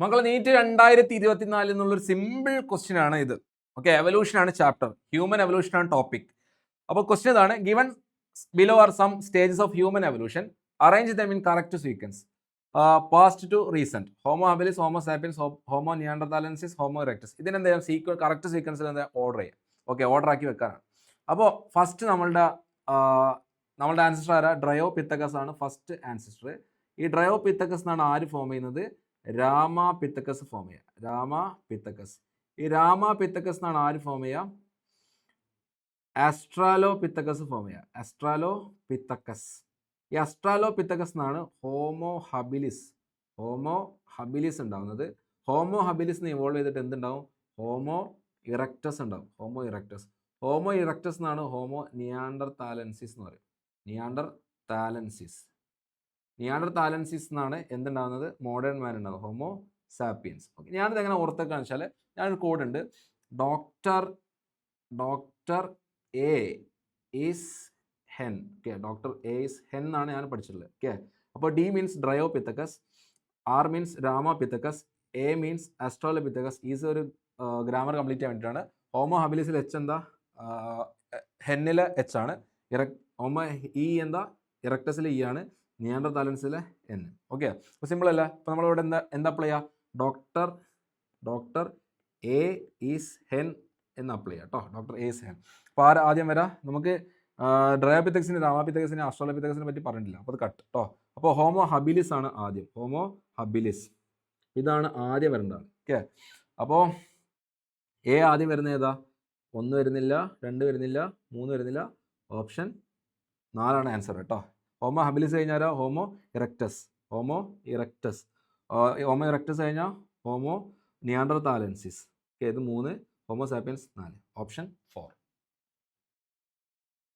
മക്കളെ നീറ്റ് 2024 എന്നുള്ളൊരു simple question ആണ് ഇത്. ഓക്കെ, എവല്യൂഷൻ ആണ് ചാപ്റ്റർ, ഹ്യൂമൻ എവല്യൂഷൻ ആണ് ടോപ്പിക്. അപ്പോൾ ക്വസ്റ്റ്യൻ ഇതാണ്: given below are some stages of human evolution, arrange them in correct sequence, past to recent. Homo habilis, homo sapiens, homo neanderthalensis, homo erectus. ഇതിനെന്താ correct സീക്വൻസിൽ എന്താ order ചെയ്യാം. Okay, order ആക്കി വെക്കാനാണ്. അപ്പോൾ first നമ്മളുടെ ancestor ആരാ? ഡ്രയോപിത്തക്കസ് ആണ് ഫസ്റ്റ് ആൻസിസ്റ്റർ. ഈ ഡ്രയോപിത്തക്കസ് എന്നാണ് ആര് ഫോം ചെയ്യുന്നത്? രാമാപിത്തക്കസ് ഫോം ചെയ്യുക. രാമാപിത്തക്കസ്. ഈ രാമാപിത്തക്കസ് എന്നാണ് ആര് ഫോം ചെയ്യുക? ആസ്ട്രാലോപിത്തക്കസ് ഫോം ചെയ്യുക. ആസ്ട്രാലോപിത്തക്കസ്. ഈ ആസ്ട്രാലോപിത്തക്കസ് എന്നാണ് ഹോമോ ഹബിലിസ് ഉണ്ടാവുന്നത്. ഹോമോ ഹബിലിസ് ഇവോൾവ് ചെയ്തിട്ട് എന്തുണ്ടാവും? ഹോമോ ഇറക്ടസ് ഉണ്ടാവും. ഹോമോ ഇറക്ടസ് എന്നാണ് ഹോമോ നിയാൻഡർതാലൻസിസ് എന്ന് പറയും. നിയാൻഡർതാലൻസിസ് എന്നാണ് എന്തുണ്ടാവുന്നത്? മോഡേൺ മാൻ ഉണ്ടാവുന്നത്. Homo sapiens. ഓക്കെ, ഞാനിത് എങ്ങനെ ഓർത്തെക്കാന്ന് വെച്ചാൽ ഞാനൊരു കോഡ് ഉണ്ട്. Doctor A is hen. Okay, doctor A is hen എന്നാണ് ഞാൻ പഠിച്ചിട്ടുള്ളത്. ഓക്കെ, അപ്പോൾ D means dryopithecus, R means ramapithecus, A means australopithecus. Is ഒരു ഗ്രാമർ കംപ്ലീറ്റ് ചെയ്യാൻ വേണ്ടിയിട്ടാണ്. ഹോമോ ഹബിലിസിൽ എച്ച് എന്താ? ഹെന്നിലെ എച്ച് ആണ്. ഹോമോ ഇ എന്താ? ഇറക്ടസിലെ ഇ ആണ്. നിയാൻഡർതാലൻസിലെ എൻ. ഓക്കെ, അപ്പോൾ സിമ്പിൾ അല്ല. അപ്പോൾ നമ്മളിവിടെ എന്താ അപ്ലൈ ചെയ്യുക? ഡോക്ടർ എ ഈസ് ഹെൻ എന്ന് അപ്ലൈ ചെയ്യാം കേട്ടോ. Doctor A is hen. അപ്പോൾ ആദ്യം വരാം. നമുക്ക് ഡ്രയോപിത്തക്സിന്, രാമാപിത്തക്സിന്, ആസ്ട്രാലോപിത്തക്സിനെ പറ്റി പറഞ്ഞിട്ടില്ല, അപ്പോൾ അത് കട്ട് കേട്ടോ. അപ്പോൾ ഹോമോ ഹബിലിസ് ആണ് ആദ്യം. ഹോമോ ഹബിലിസ് ഇതാണ് ആദ്യം വരേണ്ടത്. ഓക്കെ, അപ്പോൾ എ ആദ്യം വരുന്നത് ഏതാ? 1 വരുന്നില്ല, 2 വരുന്നില്ല, 3 വരുന്നില്ല. ഓപ്ഷൻ 4 ആൻസർ കേട്ടോ. ഹോമോ ഹബിലിസ് കഴിഞ്ഞാൽ ഹോമോ ഇറക്ടസ്. ഹോമോ ഇറക്ടസ് കഴിഞ്ഞാൽ ഹോമോ നിയാൻഡർതാലൻസിസ്. ഓക്കെ, ഇത് 3. Homo sapiens 4. ഓപ്ഷൻ 4.